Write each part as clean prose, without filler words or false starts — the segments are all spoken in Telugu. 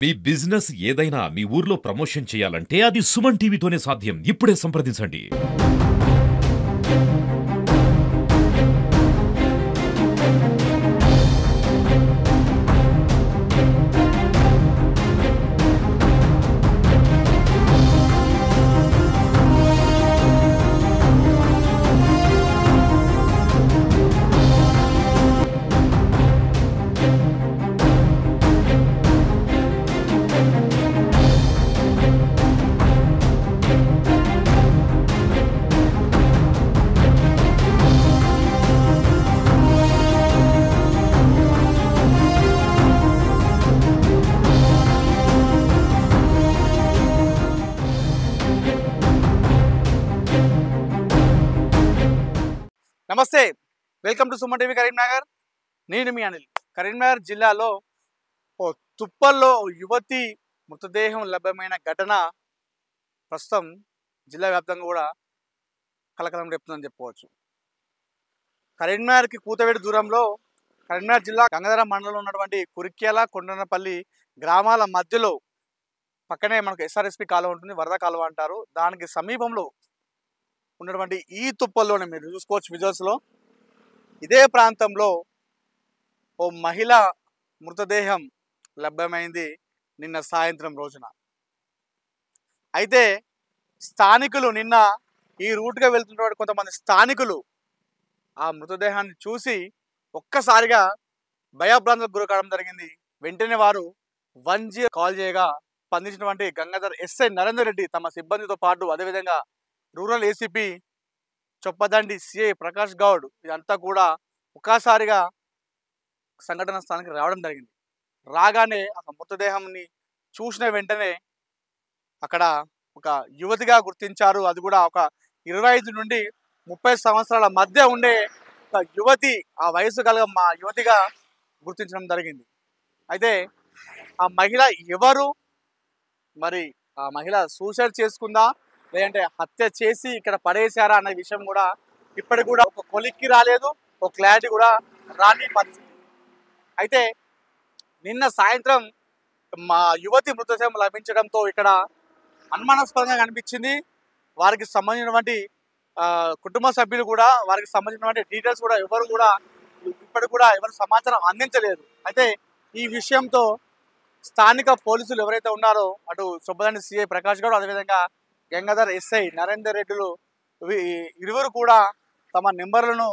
మీ బిజినెస్ ఏదైనా మీ ఊర్లో ప్రమోషన్ చేయాలంటే అది సుమన్ టీవీతోనే సాధ్యం. ఇప్పుడే సంప్రదించండి. నమస్తే, welcome to Suman TV Karimnagar. నేను మీ అనిల్. కరీంనగర్ జిల్లాలో ఓ తుప్పల్లో యువతి మృతదేహం లభ్యమైన ఘటన ప్రస్తుతం జిల్లా వ్యాప్తంగా కూడా కలకలం రేపుతుందని చెప్పుకోవచ్చు. కరీంనగర్కి కూతవేడు దూరంలో కరీంనగర్ జిల్లా గంగాధర మండలంలో ఉన్నటువంటి కురిక్యాల కొండనపల్లి గ్రామాల మధ్యలో పక్కనే మనకు ఎస్ఆర్ఎస్పి కాలువ ఉంటుంది, వరద కాలువ అంటారు. దానికి సమీపంలో ఉన్నటువంటి ఈ తుప్పల్లోనే మీరు చూసుకోవచ్చు విజువల్స్లో. ఇదే ప్రాంతంలో ఓ మహిళ మృతదేహం లభ్యమైంది నిన్న సాయంత్రం రోజున. అయితే స్థానికులు నిన్న ఈ రూట్గా వెళ్తున్నటువంటి కొంతమంది స్థానికులు ఆ మృతదేహాన్ని చూసి ఒక్కసారిగా భయభ్రాంతులకు గురి కావడం జరిగింది. వెంటనే వారు 1G కాల్ చేయగా స్పందించినటువంటి గంగాధర్ ఎస్ఐ నరేందర్ రెడ్డి తమ సిబ్బందితో పాటు అదేవిధంగా rural ACP Choppadandi CI Prakash Goud ఇదంతా కూడా ఒక్కసారిగా సంఘటన స్థానానికి రావడం జరిగింది. రాగానే ఆ మృతదేహాన్ని చూసిన వెంటనే అక్కడ ఒక యువతిగా గుర్తించారు. అది కూడా ఒక 25 నుండి 30 సంవత్సరాల మధ్య ఉండే ఒక యువతి, ఆ వయసు కల మా యువతిగా గుర్తించడం జరిగింది. అయితే ఆ మహిళ ఎవరు, మరి ఆ మహిళ సూసైడ్ చేసుకుందా లేదంటే హత్య చేసి ఇక్కడ పడేశారా అనే విషయం కూడా ఇప్పటికి కూడా ఒక కొలిక్కి రాలేదు, ఒక క్లారిటీ కూడా రాని పరిస్థితి. అయితే నిన్న సాయంత్రం మా యువతి మృతదేహం లభించడంతో ఇక్కడ అనుమానాస్పదంగా కనిపించింది. వారికి సంబంధించినటువంటి కుటుంబ సభ్యులు కూడా వారికి సంబంధించినటువంటి డీటెయిల్స్ కూడా ఎవరు కూడా ఇప్పటికి కూడా ఎవరు సమాచారం అందించలేదు. అయితే ఈ విషయంతో స్థానిక పోలీసులు ఎవరైతే ఉన్నారో అటు చొప్పదండి సిఐ ప్రకాష్ గౌడ్ అదేవిధంగా గంగాధర్ ఎస్ఐ నరేందర్ రెడ్డిలు ఇరువురు కూడా తమ నెంబర్లను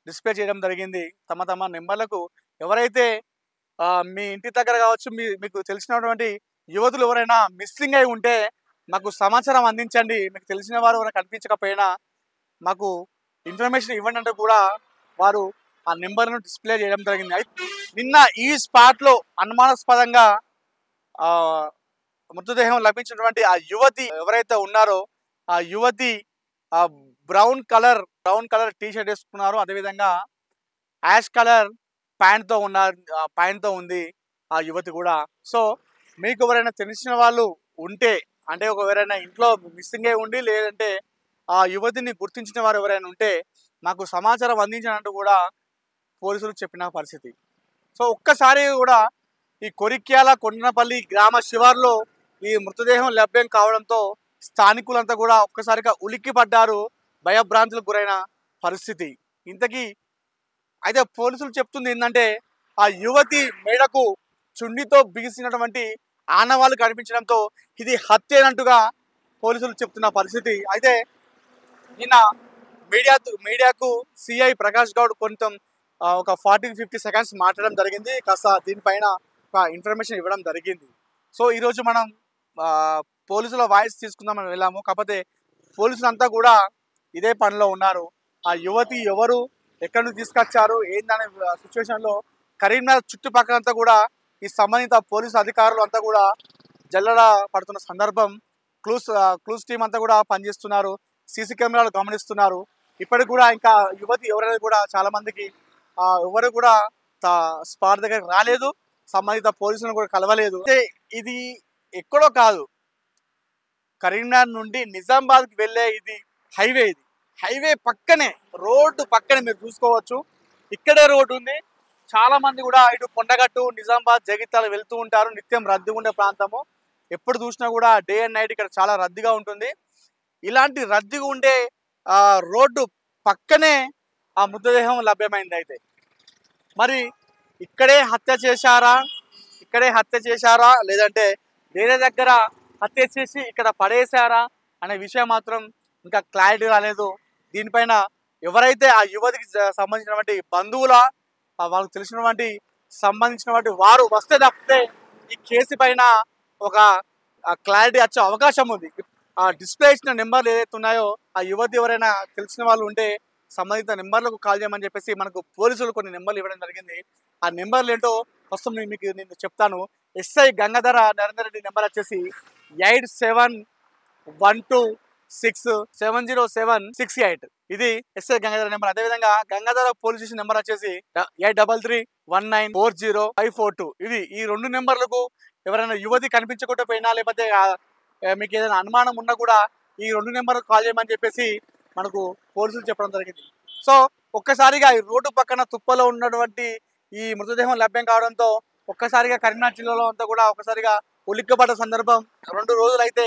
డిస్ప్లే చేయడం జరిగింది. తమ తమ నెంబర్లకు ఎవరైతే మీ ఇంటి దగ్గర కావచ్చు, మీకు తెలిసినటువంటి యువతులు ఎవరైనా మిస్సింగ్ అయి ఉంటే మాకు సమాచారం అందించండి, మీకు తెలిసిన వారు ఎవరైనా కనిపించకపోయినా మాకు ఇన్ఫర్మేషన్ ఇవ్వండి అంటే కూడా వారు ఆ నెంబర్ను డిస్ప్లే చేయడం జరిగింది. నిన్న ఈ స్పాట్లో అనుమానాస్పదంగా మృతదేహం లభించినటువంటి ఆ యువతి ఎవరైతే ఉన్నారో ఆ యువతి ఆ బ్రౌన్ కలర్ టీ షర్ట్ వేసుకున్నారు, అదేవిధంగా యాష్ కలర్ ప్యాంట్తో ఉంది ఆ యువతి కూడా. సో మీకు ఎవరైనా తెలిసిన వాళ్ళు ఉంటే, అంటే ఎవరైనా ఇంట్లో మిస్సింగ్ అయి ఉండి లేదంటే ఆ యువతిని గుర్తించిన వారు ఎవరైనా ఉంటే మాకు సమాచారం అందించినట్టు కూడా పోలీసులు చెప్పిన పరిస్థితి. సో ఒక్కసారి కూడా ఈ కొరిక్యాల కొండనపల్లి గ్రామ శివార్లో ఈ మృతదేహం లభ్యం కావడంతో స్థానికులంతా కూడా ఒక్కసారిగా ఉలిక్కి పడ్డారు, భయభ్రాంతులకు గురైన పరిస్థితి. ఇంతకీ అయితే పోలీసులు చెప్తుంది ఏంటంటే ఆ యువతి మేడకు చుండితో బిగిసినటువంటి ఆనవాళ్ళు కనిపించడంతో ఇది హత్యేనట్టుగా పోలీసులు చెప్తున్న పరిస్థితి. అయితే నిన్న మీడియాకు సిఐ ప్రకాష్ గౌడ్ కొంచెం ఒక 40-50 సెకండ్స్ మాట్లాడడం జరిగింది. కాస్త దీనిపైన ఒక ఇన్ఫర్మేషన్ ఇవ్వడం జరిగింది. సో ఈరోజు మనం పోలీసుల వాయిస్ తీసుకుందామని వెళ్ళాము. కాకపోతే పోలీసులు అంతా కూడా ఇదే పనిలో ఉన్నారు. ఆ యువతి ఎవరు, ఎక్కడి నుంచి తీసుకొచ్చారు ఏందనే సిచ్యువేషన్లో కరీంనగర్ చుట్టుపక్కలంతా కూడా ఈ సంబంధిత పోలీసు అధికారులు అంతా కూడా జల్లెడ పడుతున్న సందర్భం. క్లూస్ టీం అంతా కూడా పనిచేస్తున్నారు, సీసీ కెమెరాలు గమనిస్తున్నారు. ఇప్పటికి కూడా ఇంకా యువతి ఎవరైనా కూడా చాలా మందికి ఎవరు కూడా స్పాట్ దగ్గరికి రాలేదు, సంబంధిత పోలీసులను కూడా కలవలేదు. ఇది ఎక్కడో కాదు, కరీంనగర్ నుండి నిజామాబాద్కి వెళ్ళే ఇది హైవే పక్కనే, రోడ్డు పక్కనే మీరు చూసుకోవచ్చు. ఇక్కడే రోడ్డు ఉంది, చాలా మంది కూడా ఇటు కొండగట్టు, నిజామాబాద్, జగిత్యాల వెళ్తూ ఉంటారు. నిత్యం రద్దీగా ఉండే ప్రాంతము. ఎప్పుడు చూసినా కూడా డే అండ్ నైట్ ఇక్కడ చాలా రద్దీగా ఉంటుంది. ఇలాంటి రద్దీగా ఉండే రోడ్డు పక్కనే ఆ మృతదేహం లభ్యమైంది. అయితే మరి ఇక్కడే హత్య చేశారా లేదంటే వేరే దగ్గర హత్య చేసి ఇక్కడ పడేశారా అనే విషయం మాత్రం ఇంకా క్లారిటీ రాలేదు. దీనిపైన ఎవరైతే ఆ యువతికి సంబంధించినటువంటి బంధువుల వాళ్ళకు తెలిసినటువంటి సంబంధించినటువంటి వారు వస్తే తప్పితే ఈ కేసు పైన ఒక క్లారిటీ వచ్చే అవకాశం ఉంది. ఆ డిస్ప్లే ఇచ్చిన నెంబర్లు ఏదైతే ఉన్నాయో ఆ యువతి ఎవరైనా తెలిసిన వాళ్ళు ఉంటే సంబంధిత నెంబర్లకు కాల్ చేయమని చెప్పేసి మనకు పోలీసులు కొన్ని నెంబర్లు ఇవ్వడం జరిగింది. ఆ నెంబర్లు ఏంటో ప్రస్తుతం నేను చెప్తాను. ఎస్ఐ గంగాధర నరేందర్ రెడ్డి నెంబర్ వచ్చేసి 8712670768. ఇది ఎస్ఐ గంగాధర నెంబర్. అదేవిధంగా గంగాధర పోలీస్ స్టేషన్ నెంబర్ వచ్చేసి 83319542. ఇది ఈ 2 నెంబర్లకు ఎవరైనా యువతి కనిపించకుండా పోయినా లేకపోతే మీకు ఏదైనా అనుమానం ఉన్నా కూడా ఈ 2 నెంబర్లకు కాల్ చేయమని చెప్పేసి మనకు పోలీసులు చెప్పడం జరిగింది. సో ఒక్కసారిగా ఈ రోడ్డు పక్కన తుప్పలో ఉన్నటువంటి ఈ మృతదేహం లభ్యం కావడంతో ఒక్కసారిగా కరీంనగర్ జిల్లాలో అంతా కూడా ఒక్కసారిగా ఉలిక్కబడ్డ సందర్భం. 2 రోజులైతే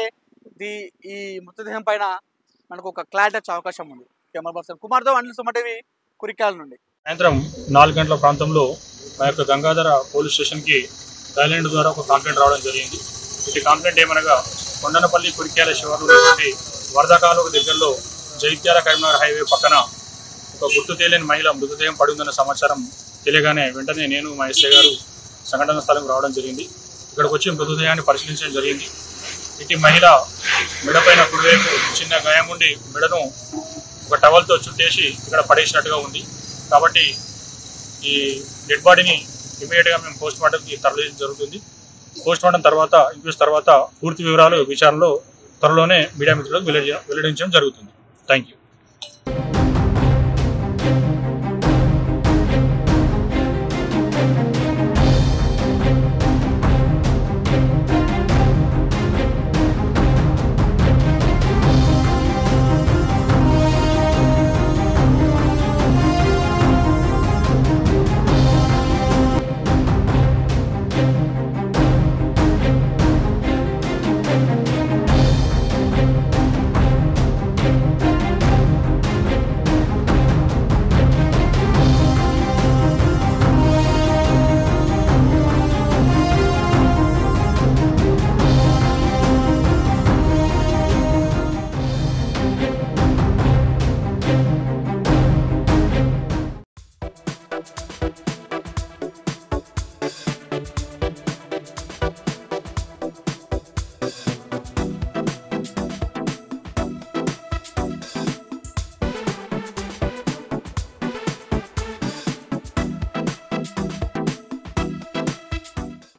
ఈ మృతదేహం పైన మనకు ఒక క్లారిటీ వచ్చే అవకాశం ఉంది. కెమెరా పర్సన్ కుమార్తో అనిల్ సుమ టీవీ కురిక్యాల నుండి. సాయంత్రం 4 గంటల ప్రాంతంలో మా యొక్క గంగాధర పోలీస్ స్టేషన్కి డైలాండ్ ద్వారా ఒక కంప్లైంట్ రావడం జరిగింది. ఇది కంప్లైంట్ ఏమనగా కొండనపల్లి కురిక్యాల శివార్లో ఉన్నటువంటి వరద కాలువ దగ్గరలో జగిత్యాల కరీంనగర్ హైవే పక్కన ఒక గుర్తు తెలియని మహిళ మృతదేహం పడి ఉందన్న సమాచారం తెలియగానే వెంటనే నేను మా ఎస్ఐ గారు సంఘటన స్థలంకి రావడం జరిగింది. ఇక్కడికి వచ్చి మృతదేహాన్ని పరిశీలించడం జరిగింది. ఇటు మహిళ మెడపైన కుడివైపు చిన్న గాయం ఉండి మెడను ఒక టవల్తో చుట్టేసి ఇక్కడ పడేసినట్టుగా ఉంది. కాబట్టి ఈ డెడ్ బాడీని ఇమీడియట్గా మేము పోస్ట్ మార్టంకి తరలించడం జరుగుతుంది. పోస్ట్ మార్టం తర్వాత ఇంక్వెస్ట్ తర్వాత పూర్తి వివరాలు విచారణలో త్వరలోనే మీడియా మిత్రులకు వెల్లడించడం జరుగుతుంది. Thank you.